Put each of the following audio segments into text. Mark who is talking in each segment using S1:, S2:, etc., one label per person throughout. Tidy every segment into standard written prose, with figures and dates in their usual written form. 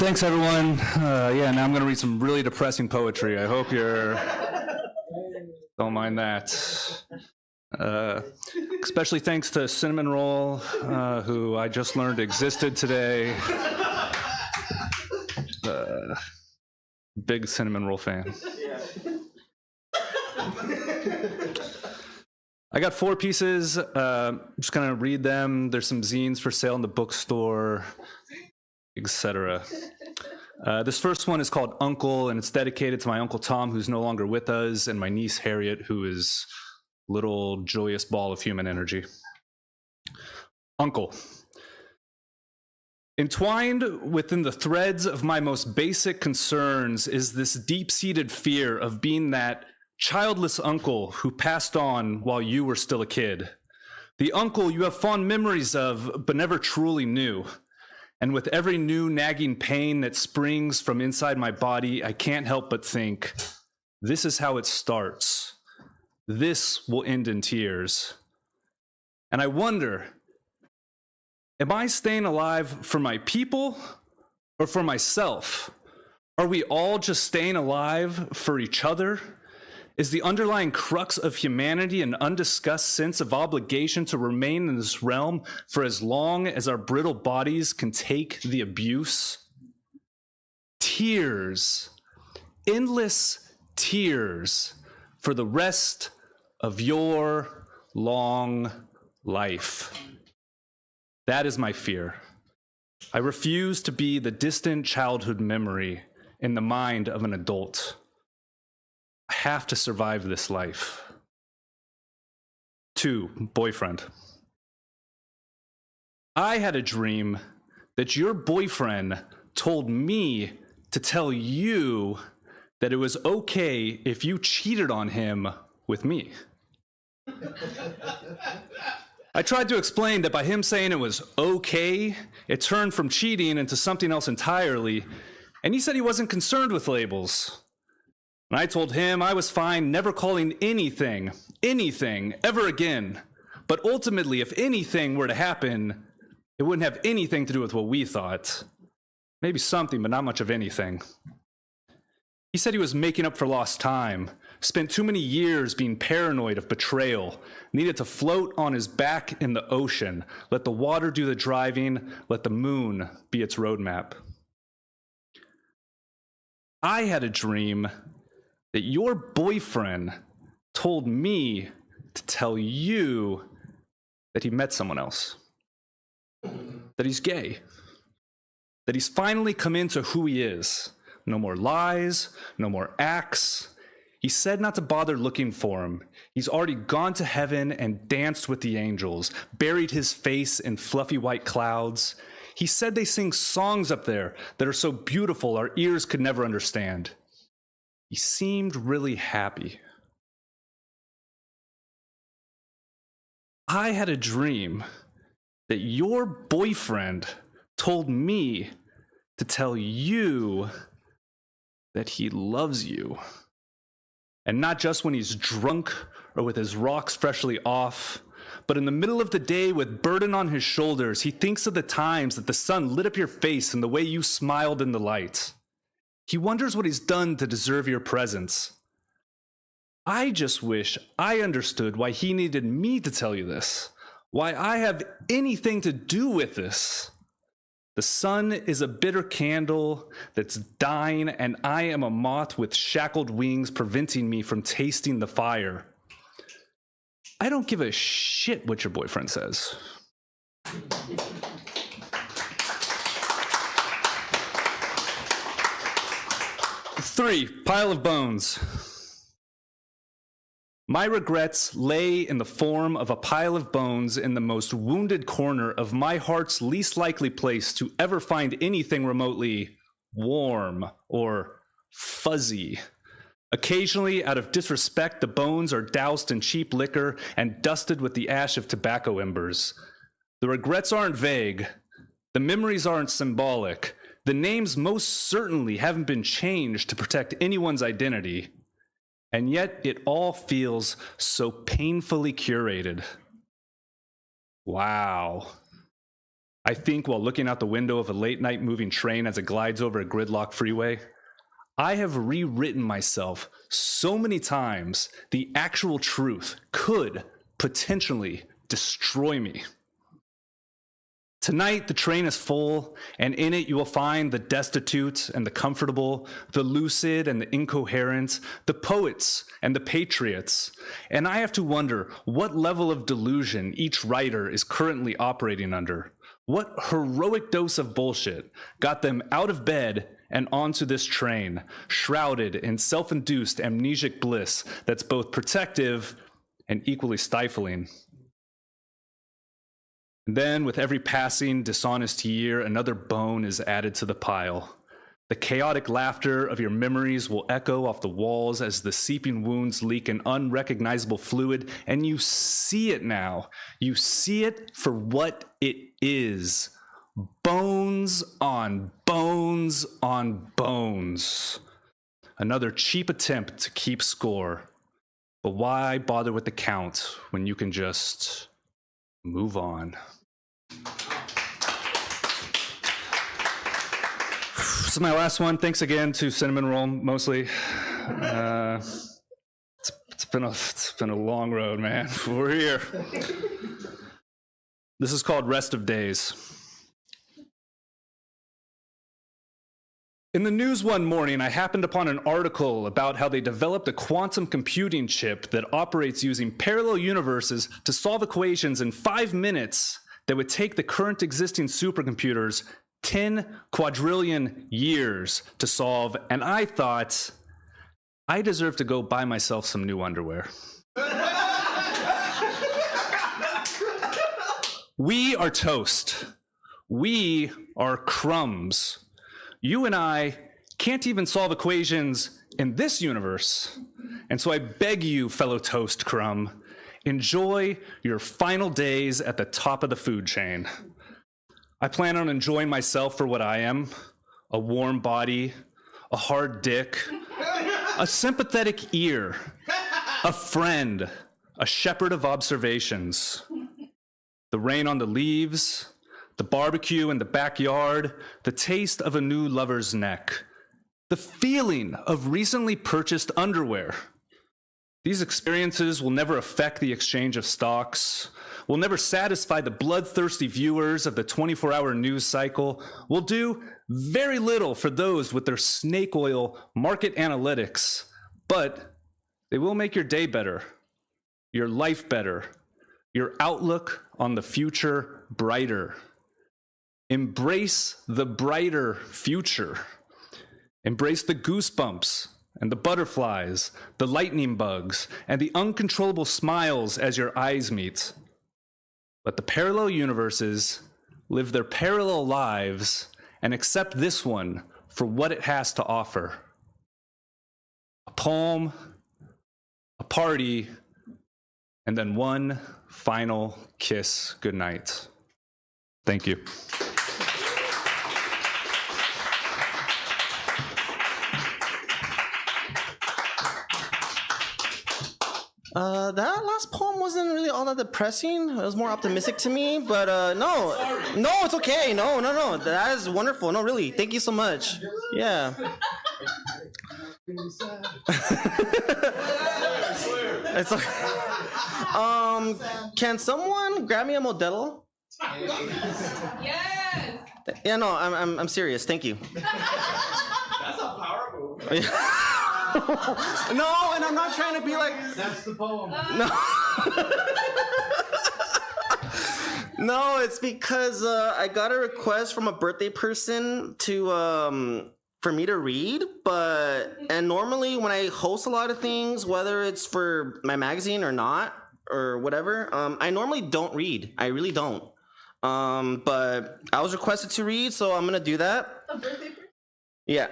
S1: Thanks, everyone. Now I'm going to read some really depressing poetry. I hope you don't mind that. Especially thanks to Cinnamon Roll, who I just learned existed today. Big Cinnamon Roll fan. I got 4 pieces. I'm just going to read them. There's some zines for sale in the bookstore, etc. This first one is called Uncle, and it's dedicated to my Uncle Tom, who's no longer with us, and my niece Harriet, who is a little joyous ball of human energy. Uncle. Entwined within the threads of my most basic concerns is this deep-seated fear of being that childless uncle who passed on while you were still a kid. The uncle you have fond memories of but never truly knew. And with every new nagging pain that springs from inside my body, I can't help but think, this is how it starts. This will end in tears. And I wonder, am I staying alive for my people or for myself? Are we all just staying alive for each other? Is the underlying crux of humanity an undiscussed sense of obligation to remain in this realm for as long as our brittle bodies can take the abuse? Tears, endless tears for the rest of your long life. That is my fear. I refuse to be the distant childhood memory in the mind of an adult. I have to survive this life. 2, boyfriend. I had a dream that your boyfriend told me to tell you that it was okay if you cheated on him with me. I tried to explain that by him saying it was okay, it turned from cheating into something else entirely, and he said he wasn't concerned with labels. And I told him I was fine never calling anything, ever again. But ultimately, if anything were to happen, it wouldn't have anything to do with what we thought. Maybe something, but not much of anything. He said he was making up for lost time, spent too many years being paranoid of betrayal, needed to float on his back in the ocean, let the water do the driving, let the moon be its roadmap. I had a dream that your boyfriend told me to tell you that he met someone else, that he's gay, that he's finally come into who he is. No more lies, no more acts. He said not to bother looking for him. He's already gone to heaven and danced with the angels, buried his face in fluffy white clouds. He said they sing songs up there that are so beautiful our ears could never understand. He seemed really happy. I had a dream that your boyfriend told me to tell you that he loves you. And not just when he's drunk or with his rocks freshly off, but in the middle of the day with burden on his shoulders, he thinks of the times that the sun lit up your face and the way you smiled in the light. He wonders what he's done to deserve your presence. I just wish I understood why he needed me to tell you this, why I have anything to do with this. The sun is a bitter candle that's dying, and I am a moth with shackled wings preventing me from tasting the fire. I don't give a shit what your boyfriend says. 3, pile of bones. My regrets lay in the form of a pile of bones in the most wounded corner of my heart's least likely place to ever find anything remotely warm or fuzzy. Occasionally, out of disrespect, the bones are doused in cheap liquor and dusted with the ash of tobacco embers. The regrets aren't vague. The memories aren't symbolic. The names most certainly haven't been changed to protect anyone's identity. And yet it all feels so painfully curated. Wow. I think while looking out the window of a late-night moving train as it glides over a gridlock freeway. I have rewritten myself so many times, the actual truth could potentially destroy me. Tonight, the train is full, and in it you will find the destitute and the comfortable, the lucid and the incoherent, the poets and the patriots. And I have to wonder what level of delusion each writer is currently operating under. What heroic dose of bullshit got them out of bed and onto this train, shrouded in self-induced amnesic bliss that's both protective and equally stifling. And then, with every passing dishonest year, another bone is added to the pile. The chaotic laughter of your memories will echo off the walls as the seeping wounds leak an unrecognizable fluid, and you see it now. You see it for what it is. Bones on bones on bones. Another cheap attempt to keep score. But why bother with the count when you can just move on? This is my last one. Thanks again to Cinnamon Roll, mostly. It's been a long road, man. We're here. This is called Rest of Days. In the news one morning, I happened upon an article about how they developed a quantum computing chip that operates using parallel universes to solve equations in 5 minutes that would take the current existing supercomputers 10 quadrillion years to solve, and I thought, I deserve to go buy myself some new underwear. We are toast. We are crumbs. You and I can't even solve equations in this universe. And so I beg you, fellow toast crumb, enjoy your final days at the top of the food chain. I plan on enjoying myself for what I am, a warm body, a hard dick, a sympathetic ear, a friend, a shepherd of observations, the rain on the leaves, the barbecue in the backyard, the taste of a new lover's neck, the feeling of recently purchased underwear. These experiences will never affect the exchange of stocks, will never satisfy the bloodthirsty viewers of the 24-hour news cycle, will do very little for those with their snake oil market analytics, but they will make your day better, your life better, your outlook on the future brighter. Embrace the brighter future. Embrace the goosebumps and the butterflies, the lightning bugs, and the uncontrollable smiles as your eyes meet. Let the parallel universes live their parallel lives and accept this one for what it has to offer. A poem, a party, and then one final kiss goodnight. Thank you.
S2: That last poem wasn't really all that depressing. It was more optimistic to me, but no, it's okay. No, that is wonderful. No, really, thank you so much. Yeah. It's okay. Can someone grab me a Modelo?
S3: Yes.
S2: Yeah, no, I'm serious. Thank you.
S3: That's a power move.
S2: No, and I'm not trying to be like.
S3: That's the poem.
S2: No. No, it's because I got a request from a birthday person to for me to read, and normally when I host a lot of things, whether it's for my magazine or not or whatever, I normally don't read. I really don't. But I was requested to read, so I'm gonna do that.
S3: A birthday person?
S2: Yeah.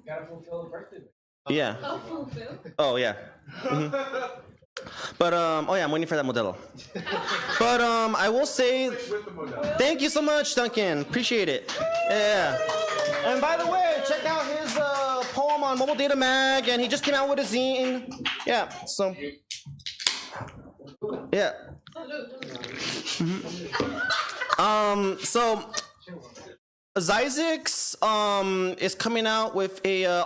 S3: Gotta fulfill the birthday.
S2: Yeah.
S3: Oh, fulfill?
S2: Oh yeah. Mm-hmm. But oh yeah, I'm waiting for that Modelo. But I will say, thank you so much, Duncan. Appreciate it. Yeah. And by the way, check out his poem on Mobile Data Mag, and he just came out with a zine. Yeah. So. Yeah. Mm-hmm. So Zizix is coming out with a